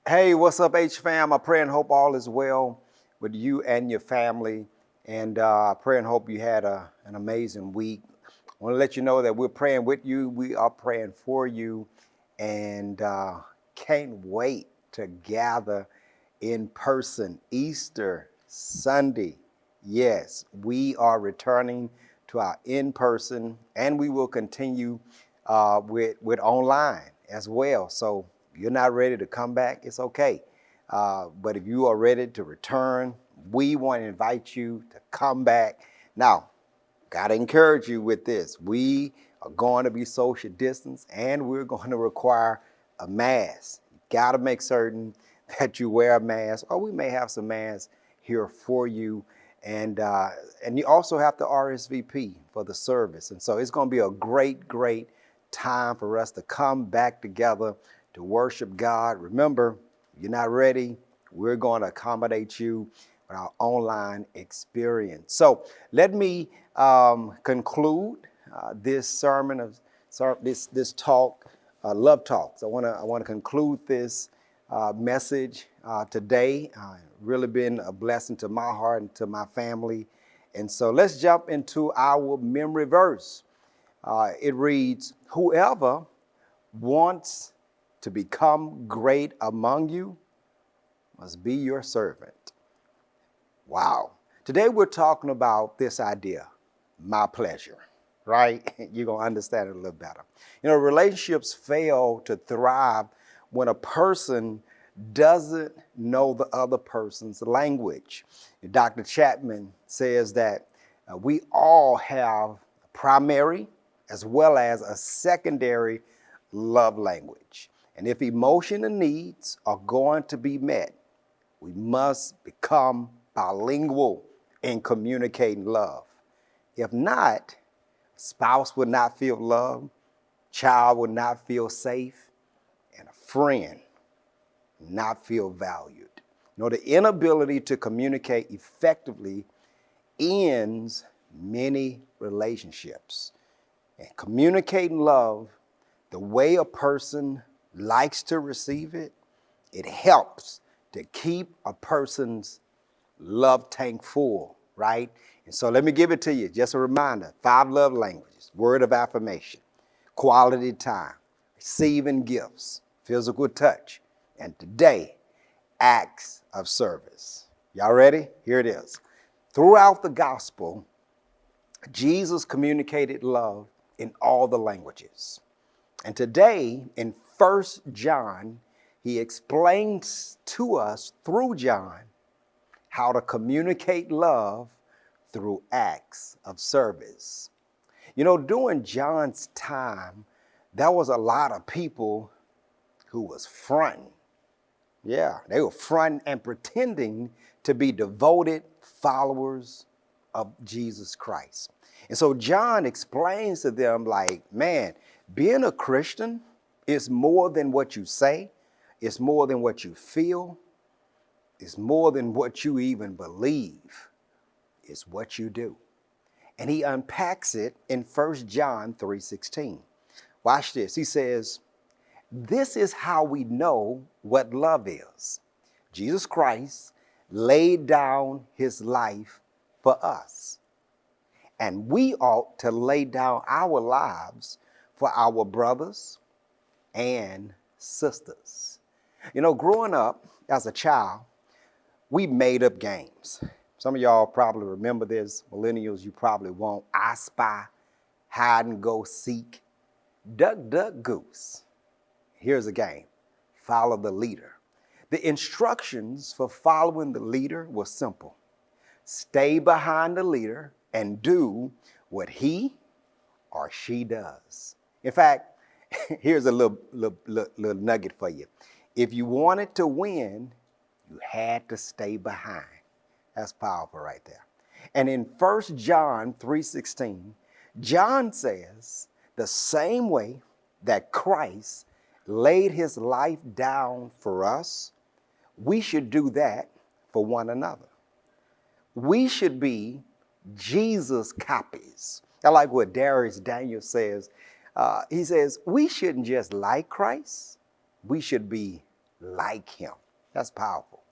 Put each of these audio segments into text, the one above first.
Hey, what's up, H fam? I pray and hope all is well with you and your family. And I pray and hope you had an amazing week. I want to let you know that we're praying with you. We are praying for you. And can't wait to gather in person Easter Sunday. Yes, we are returning to our in person, and we will continue with online as well. So if you're not ready to come back, it's okay. But if you are ready to return, we want to invite you to come back. Now, got to encourage you with this. We are going to be social distance, and we're going to require a mask. You got to make certain that you wear a mask, or we may have some masks here for you. And you also have to RSVP for the service. And so it's going to be a great time for us to come back together to worship God. Remember, if you're not ready, we're going to accommodate you with our online experience. So let me conclude this sermon of this talk, love talks. I want to conclude this message today. Really been a blessing to my heart and to my family. And so let's jump into our memory verse. It reads, "Whoever wants to become great among you must be your servant." Wow. Today we're talking about this idea, my pleasure, right? You're going to understand it a little better. You know, relationships fail to thrive when a person doesn't know the other person's language. Dr. Chapman says that we all have a primary as well as a secondary love language. And if emotion and needs are going to be met, we must become bilingual in communicating love. If not, spouse would not feel loved, child would not feel safe, and a friend not feel valued. You know, the inability to communicate effectively ends many relationships. And communicating love the way a person likes to receive it, it helps to keep a person's love tank full, right? And so let me give it to you, just a reminder, 5 love languages: word of affirmation, quality time, receiving gifts, physical touch, and today, acts of service. Y'all ready? Here it is. Throughout the gospel, Jesus communicated love in all the languages. And today, in 1 John, he explains to us through John how to communicate love through acts of service. You know, during John's time, there was a lot of people who was fronting. Yeah, they were fronting and pretending to be devoted followers of Jesus Christ. And so John explains to them like, man, being a Christian is more than what you say. It's more than what you feel. It's more than what you even believe. It's what you do. And he unpacks it in 1 John 3:16. Watch this. He says, "This is how we know what love is. Jesus Christ laid down his life for us. And we ought to lay down our lives for our brothers and sisters." You know, growing up as a child, we made up games. Some of y'all probably remember this. Millennials, you probably won't. I Spy, hide and go seek, duck, duck, goose. Here's a game. Follow the leader. The instructions for following the leader were simple. Stay behind the leader and do what he or she does. In fact, here's a little nugget for you. If you wanted to win, you had to stay behind. That's powerful right there. And in 1 John 3:16, John says the same way that Christ laid his life down for us, we should do that for one another. We should be Jesus copies. I like what Darius Daniel says. He says, we shouldn't just like Christ, we should be like him. That's powerful.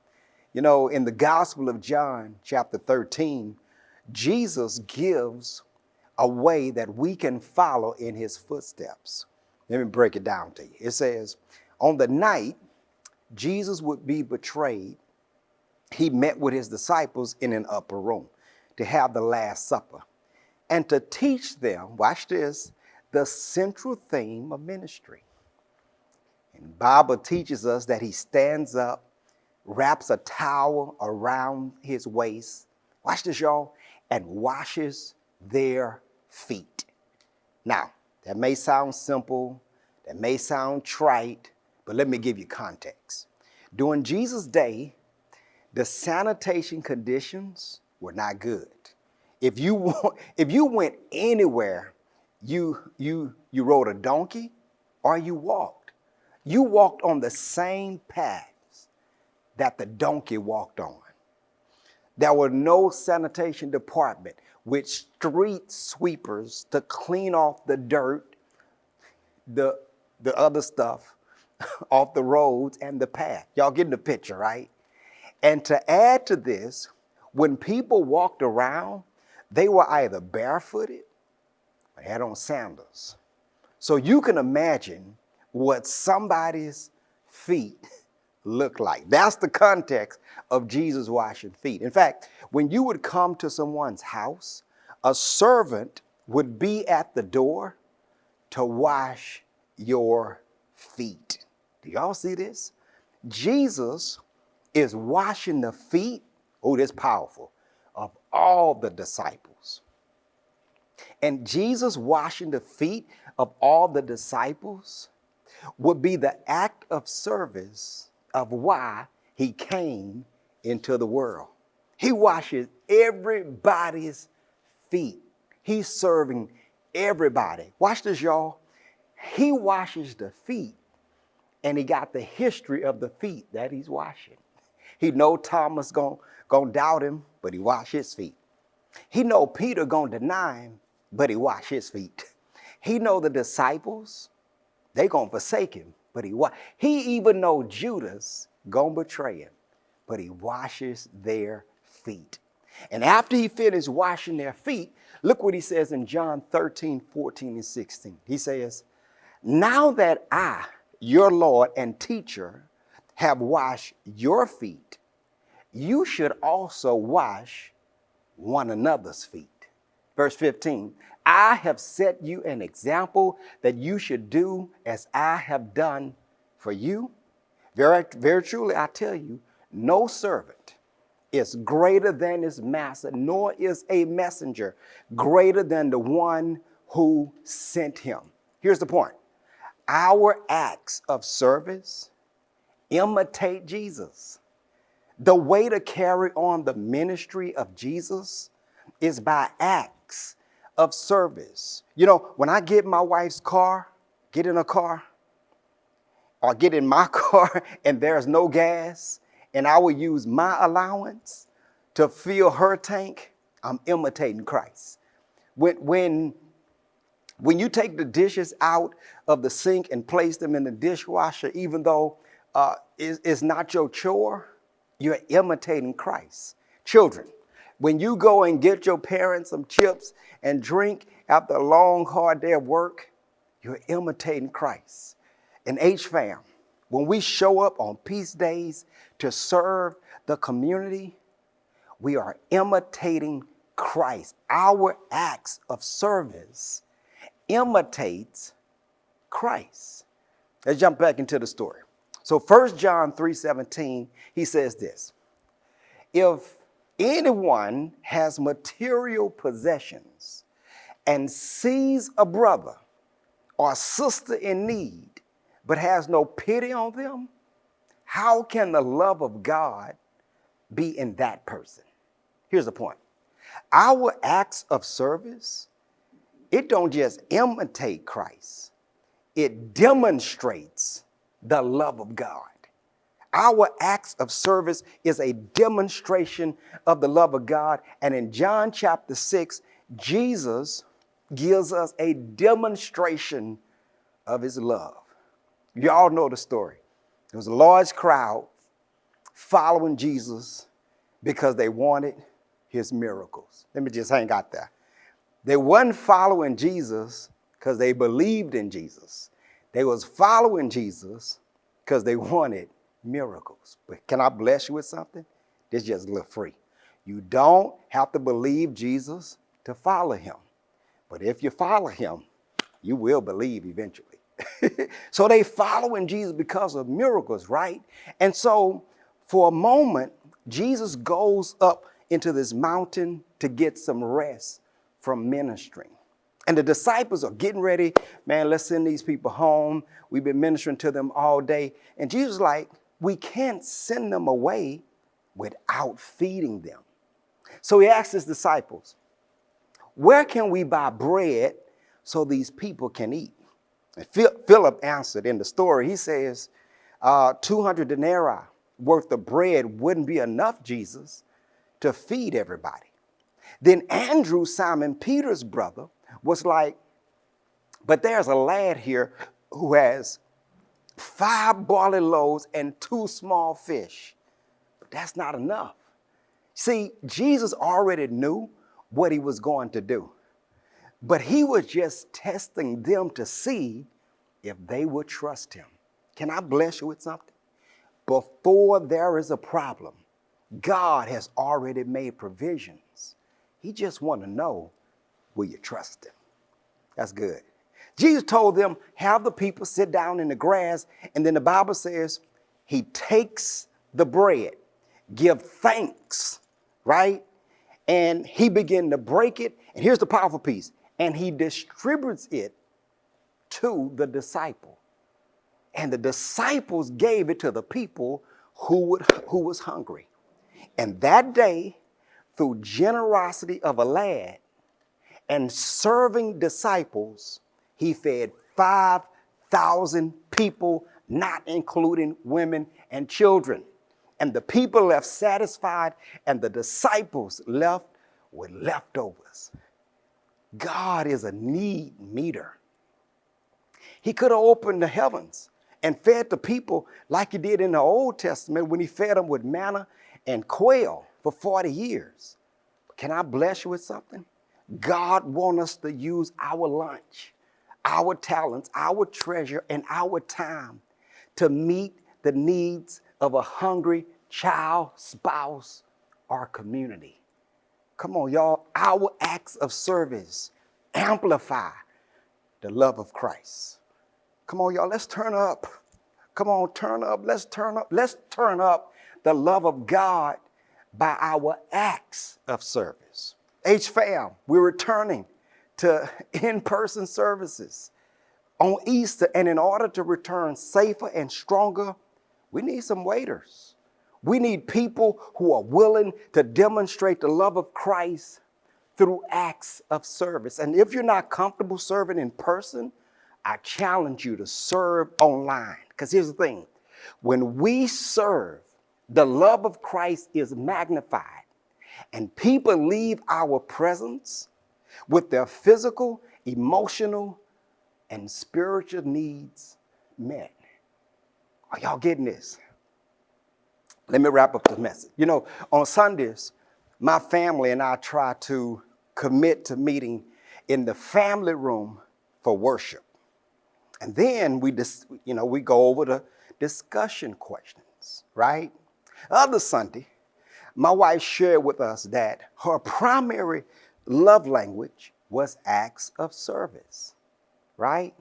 You know, in the Gospel of John, chapter 13, Jesus gives a way that we can follow in his footsteps. Let me break it down to you. It says, on the night Jesus would be betrayed, he met with his disciples in an upper room to have the Last Supper and to teach them, watch this, the central theme of ministry. And the Bible teaches us that he stands up, wraps a towel around his waist, watch this, y'all, and washes their feet. Now, that may sound simple, that may sound trite, but let me give you context. During Jesus' day, the sanitation conditions were not good. If you went anywhere, you rode a donkey or you walked. You walked on the same paths that the donkey walked on. There were no sanitation department with street sweepers to clean off the dirt, the other stuff off the roads and the path. Y'all getting the picture, right? And to add to this, when people walked around, they were either barefooted or had on sandals. So you can imagine what somebody's feet look like. That's the context of Jesus washing feet. In fact, when you would come to someone's house, a servant would be at the door to wash your feet. Do y'all see this? Jesus is washing the feet, oh, that's powerful, of all the disciples. And Jesus washing the feet of all the disciples would be the act of service of why he came into the world. He washes everybody's feet. He's serving everybody. Watch this, y'all. He washes the feet, and he got the history of the feet that he's washing. He know Thomas gonna doubt him, but he washed his feet. He know Peter gonna deny him, but he washed his feet. He know the disciples, they gonna forsake him, but he even know Judas gonna betray him, but he washes their feet. And after he finished washing their feet, look what he says in John 13, 14, and 16. He says, now that I, your Lord and teacher, have washed your feet, you should also wash one another's feet. Verse 15, I have set you an example that you should do as I have done for you. Very, very truly, I tell you, no servant is greater than his master, nor is a messenger greater than the one who sent him. Here's the point. Our acts of service imitate Jesus. The way to carry on the ministry of Jesus is by acts of service. You know, when I get my wife's car, get in a car, or get in my car and there's no gas, and I will use my allowance to fill her tank, I'm imitating Christ. When you take the dishes out of the sink and place them in the dishwasher, even though it's not your chore, you're imitating Christ. Children, when you go and get your parents some chips and drink after a long, hard day of work, you're imitating Christ. And H-Fam, when we show up on peace days to serve the community, we are imitating Christ. Our acts of service imitates Christ. Let's jump back into the story. So 1 John 3:17, he says this, if anyone has material possessions and sees a brother or sister in need, but has no pity on them, how can the love of God be in that person? Here's the point. Our acts of service, it don't just imitate Christ, it demonstrates the love of God. Our acts of service is a demonstration of the love of God. And in John chapter 6, Jesus gives us a demonstration of his love. You all know the story There was a large crowd following Jesus because they wanted his miracles. Let me just hang out there. They wasn't following Jesus because they believed in Jesus. They was following Jesus because they wanted miracles. But can I bless you with something? This is just a little free. You don't have to believe Jesus to follow him. But if you follow him, you will believe eventually. So they following Jesus because of miracles, right? And so for a moment, Jesus goes up into this mountain to get some rest from ministering. And the disciples are getting ready. Man, let's send these people home. We've been ministering to them all day. And Jesus is like, we can't send them away without feeding them. So he asked his disciples, where can we buy bread so these people can eat? And Philip answered in the story. He says, 200 denarii worth of bread wouldn't be enough, Jesus, to feed everybody. Then Andrew, Simon Peter's brother, was like, but there's a lad here who has 5 barley loaves and 2 small fish. But that's not enough. See, Jesus already knew what he was going to do. But he was just testing them to see if they would trust him. Can I bless you with something? Before there is a problem, God has already made provisions. He just wants to know, will you trust him? That's good. Jesus told them, have the people sit down in the grass. And then the Bible says he takes the bread, give thanks, right? And he began to break it. And here's the powerful piece. And he distributes it to the disciple. And the disciples gave it to the people who was hungry. And that day, through generosity of a lad and serving disciples, he fed 5,000 people, not including women and children. And the people left satisfied, and the disciples left with leftovers. God is a need meter. He could have opened the heavens and fed the people like he did in the Old Testament when he fed them with manna and quail for 40 years. Can I bless you with something? God wants us to use our lunch, our talents, our treasure, and our time to meet the needs of a hungry child, spouse, or community. Come on, y'all. Our acts of service amplify the love of Christ. Come on, y'all. Let's turn up. Come on, turn up. Let's turn up. Let's turn up the love of God by our acts of service. H-Fam, we're returning to in-person services on Easter. And in order to return safer and stronger, we need some waiters. We need people who are willing to demonstrate the love of Christ through acts of service. And if you're not comfortable serving in person, I challenge you to serve online. Because here's the thing. When we serve, the love of Christ is magnified. And people leave our presence with their physical, emotional, and spiritual needs met. Are y'all getting this? Let me wrap up the message. You know, on Sundays, my family and I try to commit to meeting in the family room for worship. And then we go over the discussion questions, right? Other Sunday, my wife shared with us that her primary love language was acts of service, right?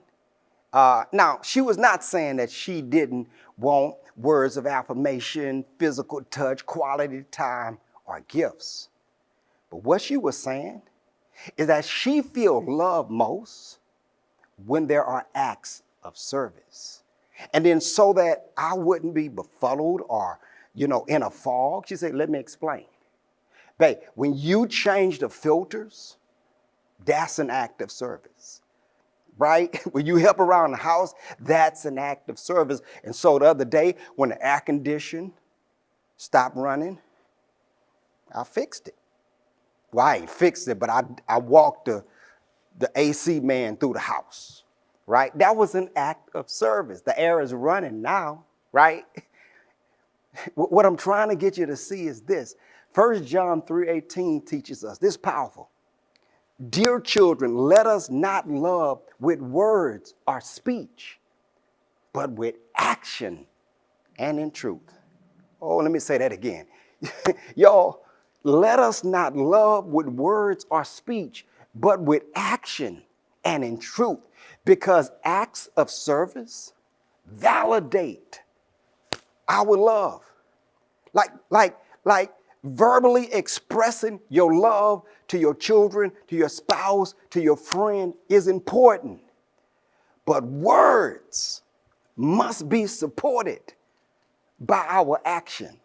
Now, she was not saying that she didn't want words of affirmation, physical touch, quality time, or gifts. But what she was saying is that she feels loved most when there are acts of service. And then so that I wouldn't be befuddled or, in a fog, she said, let me explain. Babe, when you change the filters, that's an act of service. Right? When you help around the house, that's an act of service. And so the other day, when the air conditioner stopped running, I fixed it. Well, I ain't fixed it, but I walked the AC man through the house. Right? That was an act of service. The air is running now, right? What I'm trying to get you to see is this. 1 John 3:18 teaches us this powerful. Dear children, let us not love with words or speech, but with action and in truth. Oh, let me say that again. Y'all, let us not love with words or speech, but with action and in truth, because acts of service validate our love. Like verbally expressing your love to your children, to your spouse, to your friend is important. But words must be supported by our action.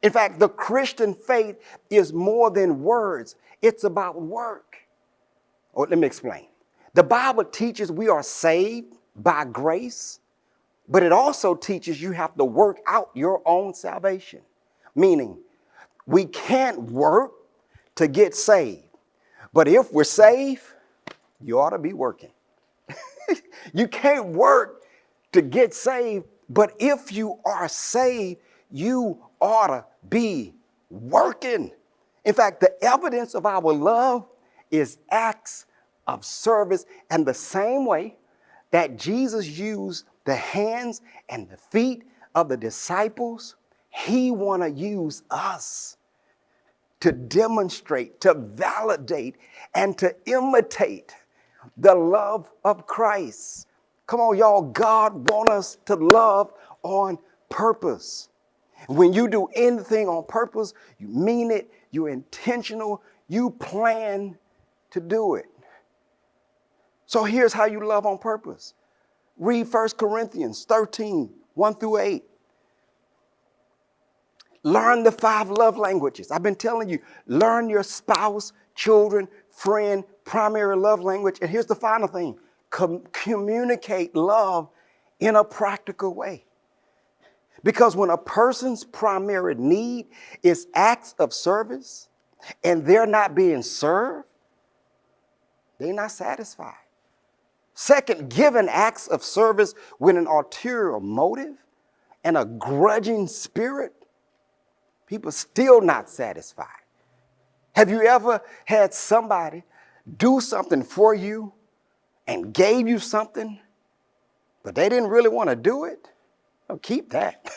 In fact, the Christian faith is more than words. It's about work. Oh, let me explain. The Bible teaches we are saved by grace, but it also teaches you have to work out your own salvation. Meaning, we can't work to get saved. But if we're saved, you ought to be working. You can't work to get saved, but if you are saved, you ought to be working. In fact, the evidence of our love is acts of service. And the same way that Jesus used the hands and the feet of the disciples, he want to use us to demonstrate, to validate, and to imitate the love of Christ. Come on, y'all. God wants us to love on purpose. When you do anything on purpose, you mean it, you're intentional, you plan to do it. So here's how you love on purpose. Read 1 Corinthians 13, 1 through 8. Learn the 5 love languages. I've been telling you, learn your spouse, children, friend, primary love language. And here's the final thing. Communicate love in a practical way. Because when a person's primary need is acts of service and they're not being served, they're not satisfied. Second, giving acts of service with an ulterior motive and a grudging spirit, people still not satisfied. Have you ever had somebody do something for you and gave you something, but they didn't really want to do it? Oh, keep that.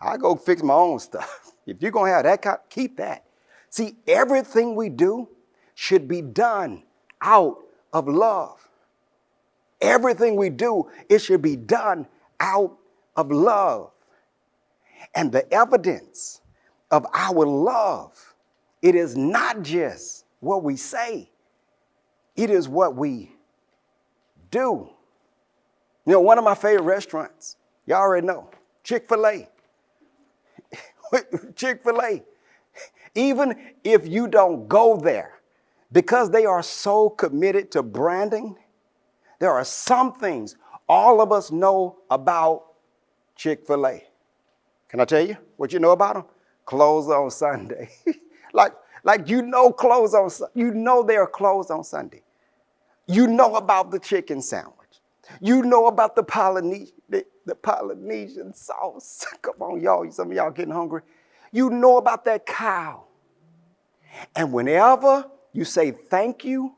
I go fix my own stuff. If you're going to have that kind, keep that. See, everything we do should be done out of love. Everything we do, it should be done out of love. And the evidence of our love, it is not just what we say, it is what we do. You know, one of my favorite restaurants, y'all already know, Chick-fil-A. Chick-fil-A. Even if you don't go there, because they are so committed to branding, there are some things all of us know about Chick-fil-A. Can I tell you what you know about them? Closed on Sunday. like you know they are closed on Sunday. You know about the chicken sandwich. You know about the Polynesian sauce. Come on, y'all. Some of y'all getting hungry. You know about that cow. And whenever you say thank you,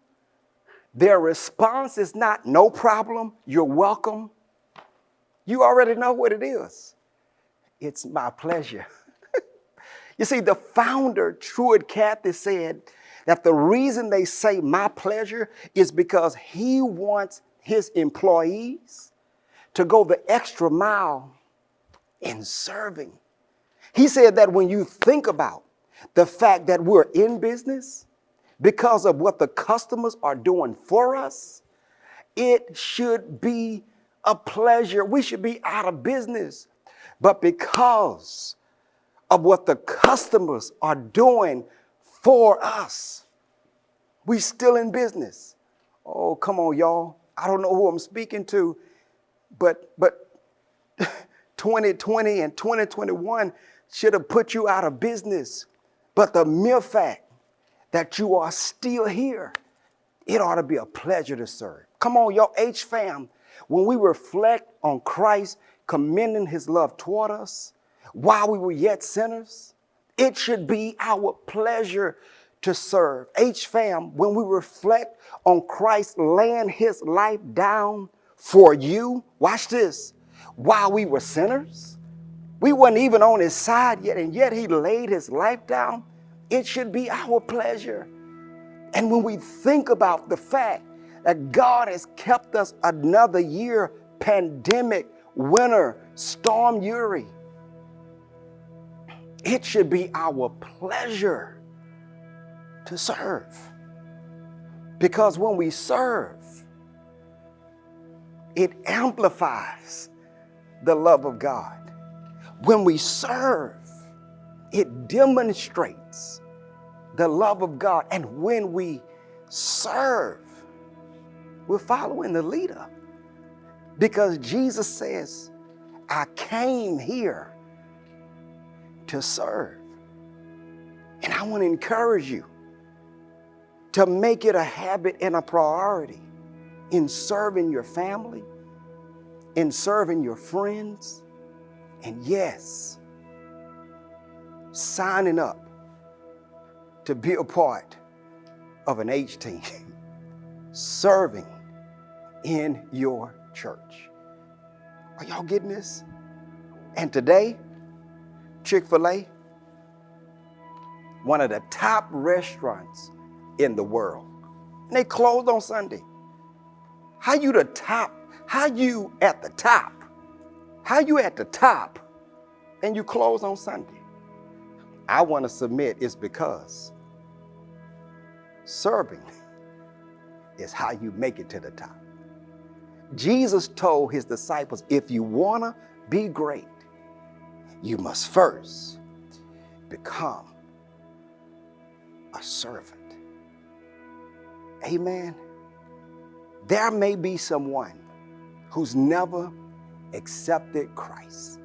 their response is not no problem, you're welcome. You already know what it is. It's my pleasure. You see, the founder, Truett Cathy, said that the reason they say my pleasure is because he wants his employees to go the extra mile in serving. He said that when you think about the fact that we're in business because of what the customers are doing for us, it should be a pleasure. We should be out of business. But because of what the customers are doing for us, we still in business. Oh, come on, y'all. I don't know who I'm speaking to, but 2020 and 2021 should have put you out of business. But the mere fact that you are still here, it ought to be a pleasure to serve. Come on, y'all, H-Fam. When we reflect on Christ, commending his love toward us while we were yet sinners. It should be our pleasure to serve. H-Fam, when we reflect on Christ laying his life down for you, watch this, while we were sinners, we weren't even on his side yet, and yet he laid his life down. It should be our pleasure. And when we think about the fact that God has kept us another year, pandemic, winter, storm Uri, it should be our pleasure to serve. Because when we serve, it amplifies the love of God. When we serve, it demonstrates the love of God. And when we serve, we're following the leader. Because Jesus says, I came here to serve. And I want to encourage you to make it a habit and a priority in serving your family, in serving your friends, and yes, signing up to be a part of an H team, serving in your church. Are y'all getting this? And today, Chick-fil-A, one of the top restaurants in the world, and they closed on Sunday. How you the top? How you at the top? How you at the top and you close on Sunday? I want to submit it's because serving is how you make it to the top. Jesus told his disciples, if you want to be great, you must first become a servant. Amen. There may be someone who's never accepted Christ,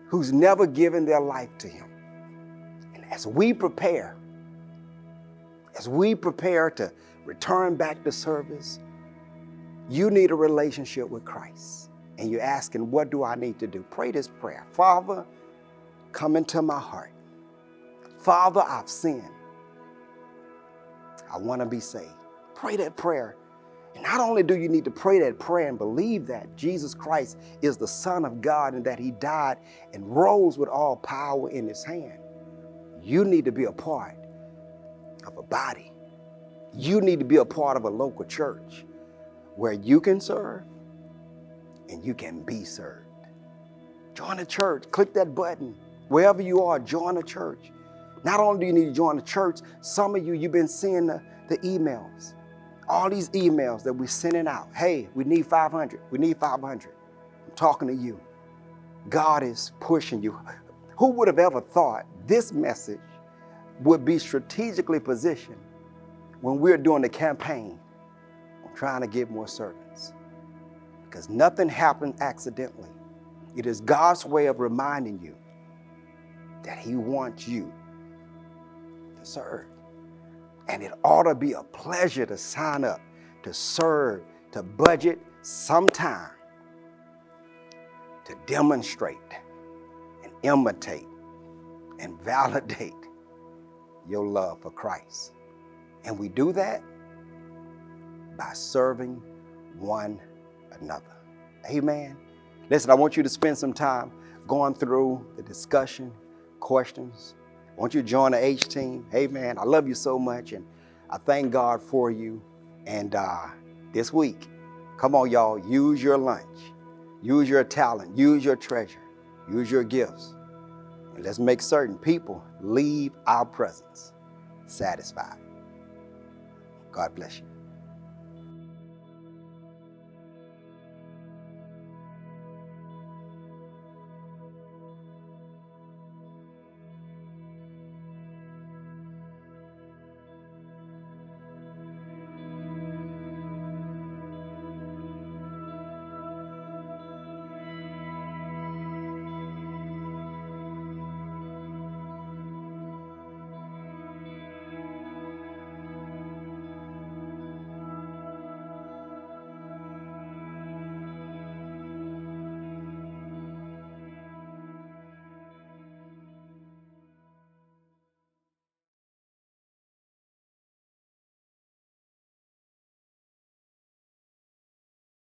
who's never given their life to him. And as we prepare to return back to service, you need a relationship with Christ. And you're asking, what do I need to do? Pray this prayer. Father, come into my heart. Father, I've sinned. I want to be saved. Pray that prayer. And not only do you need to pray that prayer and believe that Jesus Christ is the Son of God and that he died and rose with all power in his hand, you need to be a part of a body. You need to be a part of a local church where you can serve and you can be served. Join a church. Click that button. Wherever you are, join a church. Not only do you need to join the church, some of you've been seeing the emails. All these emails that we're sending out. Hey, we need 500. We need 500. I'm talking to you. God is pushing you. Who would have ever thought this message would be strategically positioned when we're doing the campaign on trying to get more servants? Because nothing happens accidentally. It is God's way of reminding you that he wants you to serve. And it ought to be a pleasure to sign up, to serve, to budget some time, to demonstrate and imitate and validate your love for Christ. And we do that by serving one another. Amen. Listen, I want you to spend some time going through the discussion, questions. I want you to join the H team. Hey, man, I love you so much, and I thank God for you. And this week, come on, y'all, use your lunch, use your talent, use your treasure, use your gifts, and let's make certain people leave our presence satisfied. God bless you.